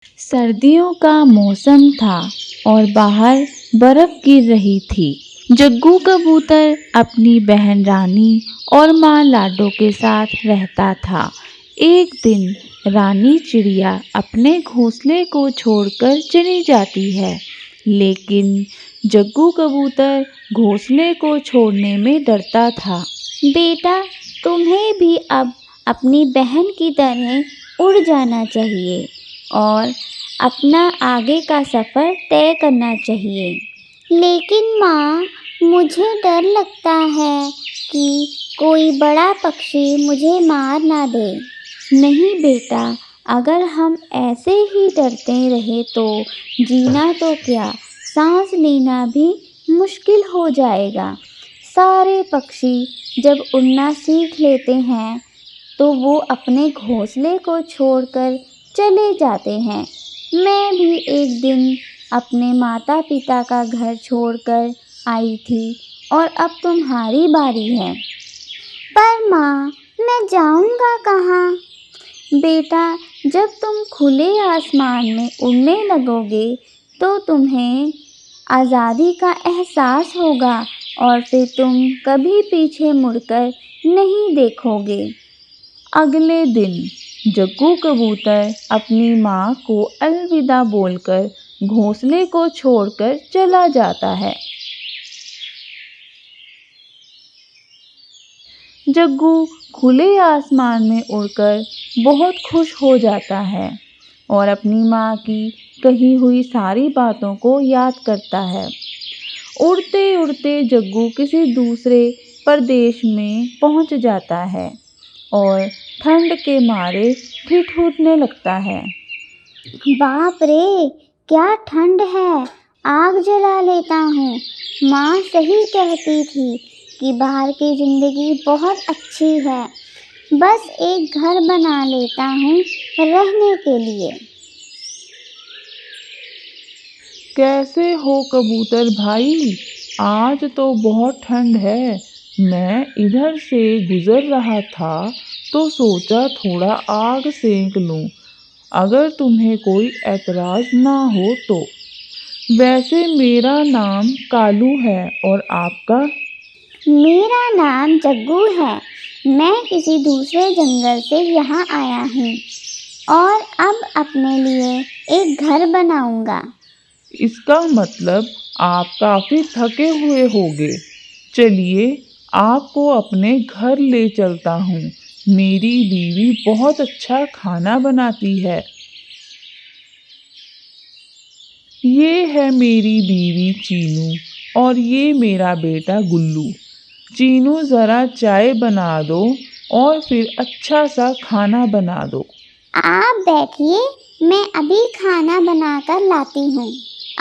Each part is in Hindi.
सर्दियों का मौसम था और बाहर बर्फ गिर रही थी। जग्गू कबूतर अपनी बहन रानी और माँ लाडो के साथ रहता था। एक दिन रानी चिड़िया अपने घोंसले को छोड़कर चली जाती है, लेकिन जग्गू कबूतर घोंसले को छोड़ने में डरता था। बेटा, तुम्हें भी अब अपनी बहन की तरह उड़ जाना चाहिए और अपना आगे का सफ़र तय करना चाहिए। लेकिन माँ, मुझे डर लगता है कि कोई बड़ा पक्षी मुझे मार ना दे। नहीं बेटा, अगर हम ऐसे ही डरते रहे तो जीना तो क्या, सांस लेना भी मुश्किल हो जाएगा। सारे पक्षी जब उड़ना सीख लेते हैं तो वो अपने घोंसले को छोड़कर चले जाते हैं। मैं भी एक दिन अपने माता पिता का घर छोड़कर आई थी और अब तुम्हारी बारी है। पर माँ, मैं जाऊँगा कहाँ? बेटा, जब तुम खुले आसमान में उड़ने लगोगे तो तुम्हें आज़ादी का एहसास होगा और फिर तुम कभी पीछे मुड़कर नहीं देखोगे। अगले दिन जग्गू कबूतर अपनी माँ को अलविदा बोलकर घोंसले को छोड़कर चला जाता है। जग्गू खुले आसमान में उड़कर बहुत खुश हो जाता है और अपनी माँ की कही हुई सारी बातों को याद करता है। उड़ते उड़ते जग्गू किसी दूसरे प्रदेश में पहुँच जाता है और ठंड के मारे ठिठुरने लगता है। बाप रे, क्या ठंड है! आग जला लेता हूँ। माँ सही कहती थी कि बाहर की ज़िंदगी बहुत अच्छी है। बस एक घर बना लेता हूँ रहने के लिए। कैसे हो कबूतर भाई? आज तो बहुत ठंड है। मैं इधर से गुजर रहा था तो सोचा थोड़ा आग सेंक लूं, अगर तुम्हें कोई ऐतराज़ ना हो तो। वैसे मेरा नाम कालू है और आपका? मेरा नाम जग्गू है। मैं किसी दूसरे जंगल से यहाँ आया हूँ और अब अपने लिए एक घर बनाऊँगा। इसका मतलब आप काफ़ी थके हुए होंगे। चलिए, आपको अपने घर ले चलता हूँ। मेरी बीवी बहुत अच्छा खाना बनाती है। ये है मेरी बीवी चीनू और ये मेरा बेटा गुल्लू। चीनू ज़रा चाय बना दो और फिर अच्छा सा खाना बना दो। आप बैठिए, मैं अभी खाना बनाकर लाती हूँ।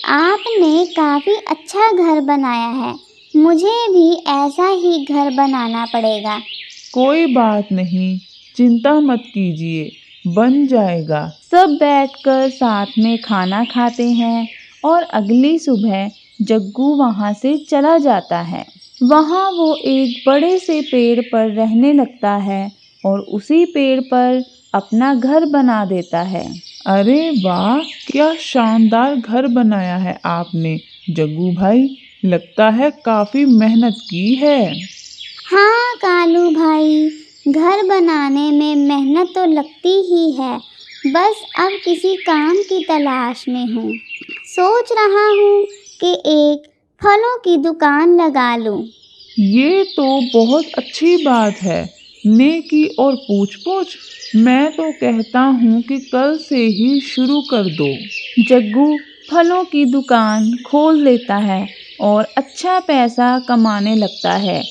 आपने काफ़ी अच्छा घर बनाया है। मुझे भी ऐसा ही घर बनाना पड़ेगा। कोई बात नहीं, चिंता मत कीजिए, बन जाएगा। सब बैठकर साथ में खाना खाते हैं और अगली सुबह जग्गू वहाँ से चला जाता है। वहाँ वो एक बड़े से पेड़ पर रहने लगता है और उसी पेड़ पर अपना घर बना देता है। अरे वाह, क्या शानदार घर बनाया है आपने जग्गू भाई। लगता है काफ़ी मेहनत की है। हाँ कालू भाई, घर बनाने में मेहनत तो लगती ही है। बस अब किसी काम की तलाश में हूँ। सोच रहा हूँ कि एक फलों की दुकान लगा लूँ। ये तो बहुत अच्छी बात है। नेकी और पूछ-पूछ। मैं तो कहता हूँ कि कल से ही शुरू कर दो। जग्गू फलों की दुकान खोल लेता है और अच्छा पैसा कमाने लगता है।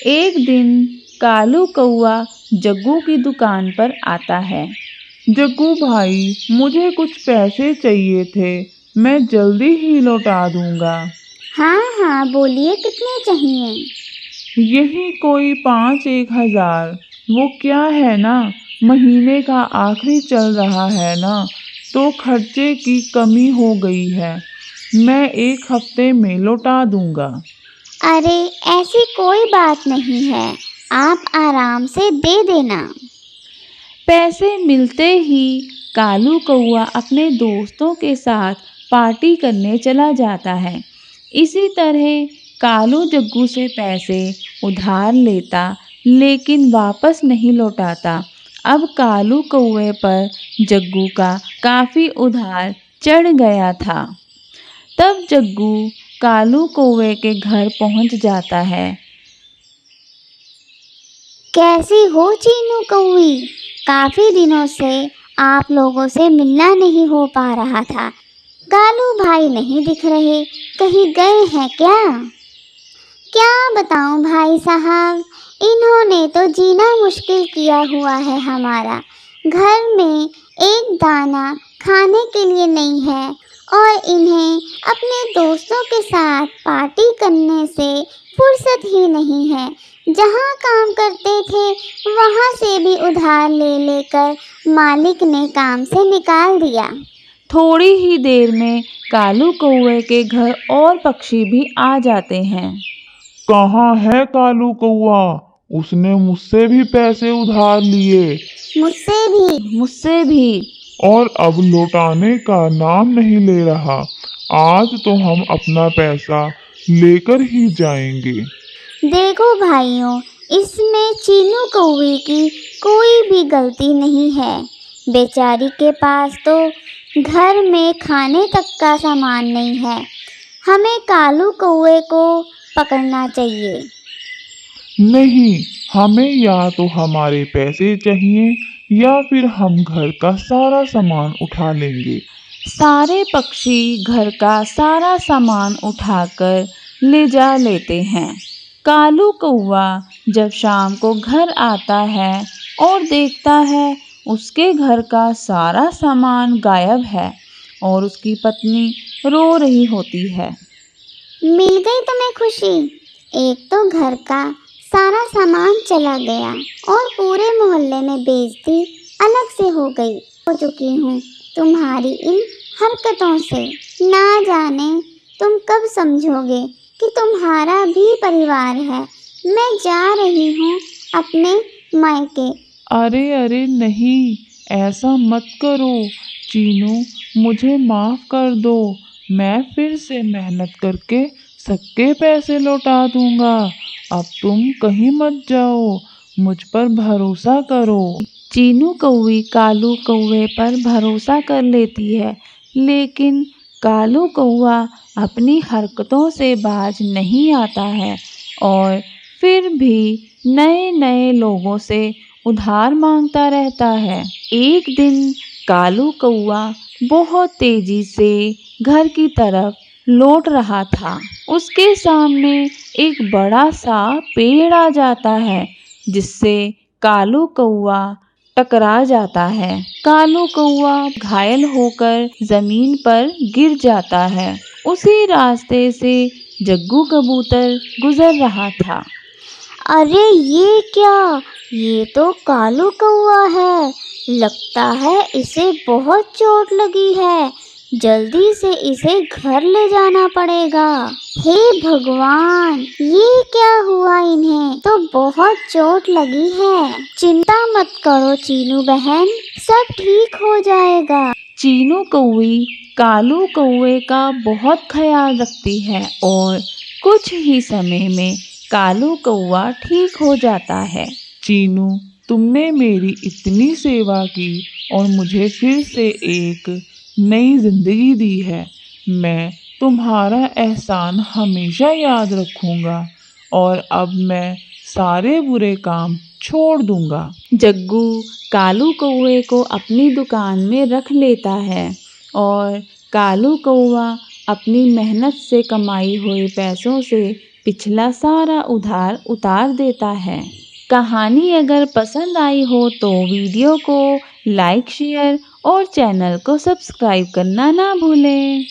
एक दिन कालू कौआ जग्गू की दुकान पर आता है। जग्गू भाई, मुझे कुछ पैसे चाहिए थे, मैं जल्दी ही लौटा दूंगा। हाँ हाँ, बोलिए कितने चाहिए? यही कोई 5-1 हज़ार। वो क्या है ना, महीने का आखिरी चल रहा है ना, तो खर्चे की कमी हो गई है। मैं 1 हफ्ते में लौटा दूंगा। अरे ऐसी कोई बात नहीं है, आप आराम से दे देना। पैसे मिलते ही कालू कौआ अपने दोस्तों के साथ पार्टी करने चला जाता है। इसी तरह कालू जग्गू से पैसे उधार लेता लेकिन वापस नहीं लौटाता। अब कालू कौवे पर जग्गू का काफ़ी उधार चढ़ गया था। तब जग्गू कालू कौवे के घर पहुंच जाता है। कैसी हो चीनू कौवी? काफ़ी दिनों से आप लोगों से मिलना नहीं हो पा रहा था। कालू भाई नहीं दिख रहे, कहीं गए हैं क्या? क्या बताऊं भाई साहब, इन्होंने तो जीना मुश्किल किया हुआ है हमारा। घर में एक दाना खाने के लिए नहीं है और इन्हें अपने दोस्तों के साथ पार्टी करने से फुर्सत ही नहीं है। जहाँ काम करते थे वहाँ से भी उधार ले लेकर मालिक ने काम से निकाल दिया। थोड़ी ही देर में कालू कौवे के घर और पक्षी भी आ जाते हैं। कहाँ है कालू कौआ? उसने मुझसे भी पैसे उधार लिए मुझसे भी। और अब लौटाने का नाम नहीं ले रहा। आज तो हम अपना पैसा लेकर ही जाएंगे। देखो भाइयों, इसमें चीनू कौवे की कोई भी गलती नहीं है। बेचारी के पास तो घर में खाने तक का सामान नहीं है। हमें कालू कौवे को पकड़ना चाहिए। नहीं, हमें या तो हमारे पैसे चाहिए या फिर हम घर का सारा सामान उठा लेंगे। सारे पक्षी घर का सारा सामान उठाकर ले जा लेते हैं। कालू कौवा जब शाम को घर आता है और देखता है उसके घर का सारा सामान गायब है और उसकी पत्नी रो रही होती है। मिल गई तुम्हें खुशी? एक तो घर का सारा सामान चला गया और पूरे मोहल्ले में बेइज्जती अलग से हो चुकी हूँ तुम्हारी इन हरकतों से। ना जाने तुम कब समझोगे कि तुम्हारा भी परिवार है। मैं जा रही हूँ अपने मायके। अरे अरे नहीं, ऐसा मत करो चीनू, मुझे माफ़ कर दो। मैं फिर से मेहनत करके सबके पैसे लौटा दूंगा। अब तुम कहीं मत जाओ, मुझ पर भरोसा करो। चीनू कौवी कालू कौवे पर भरोसा कर लेती है, लेकिन कालू कौवा अपनी हरकतों से बाज नहीं आता है और फिर भी नए नए लोगों से उधार मांगता रहता है। एक दिन कालू कौवा बहुत तेजी से घर की तरफ लौट रहा था। उसके सामने एक बड़ा सा पेड़ आ जाता है जिससे कालू कौवा टकरा जाता है। कालू कौवा घायल होकर जमीन पर गिर जाता है। उसी रास्ते से जग्गू कबूतर गुजर रहा था। अरे ये क्या? ये तो कालू कौवा है। लगता है इसे बहुत चोट लगी है। जल्दी से इसे घर ले जाना पड़ेगा। हे भगवान, ये क्या हुआ? इन्हें तो बहुत चोट लगी है। चिंता मत करो चीनू बहन, सब ठीक हो जाएगा। चीनू कौवी कालू कौवे का बहुत ख्याल रखती है और कुछ ही समय में कालू कौवा ठीक हो जाता है। चीनू, तुमने मेरी इतनी सेवा की और मुझे फिर से एक नई जिंदगी दी है। मैं तुम्हारा एहसान हमेशा याद रखूंगा और अब मैं सारे बुरे काम छोड़ दूंगा। जग्गू कालू कौवे को अपनी दुकान में रख लेता है और कालू कौवा अपनी मेहनत से कमाई हुए पैसों से पिछला सारा उधार उतार देता है। कहानी अगर पसंद आई हो तो वीडियो को लाइक, शेयर और चैनल को सब्सक्राइब करना ना भूलें।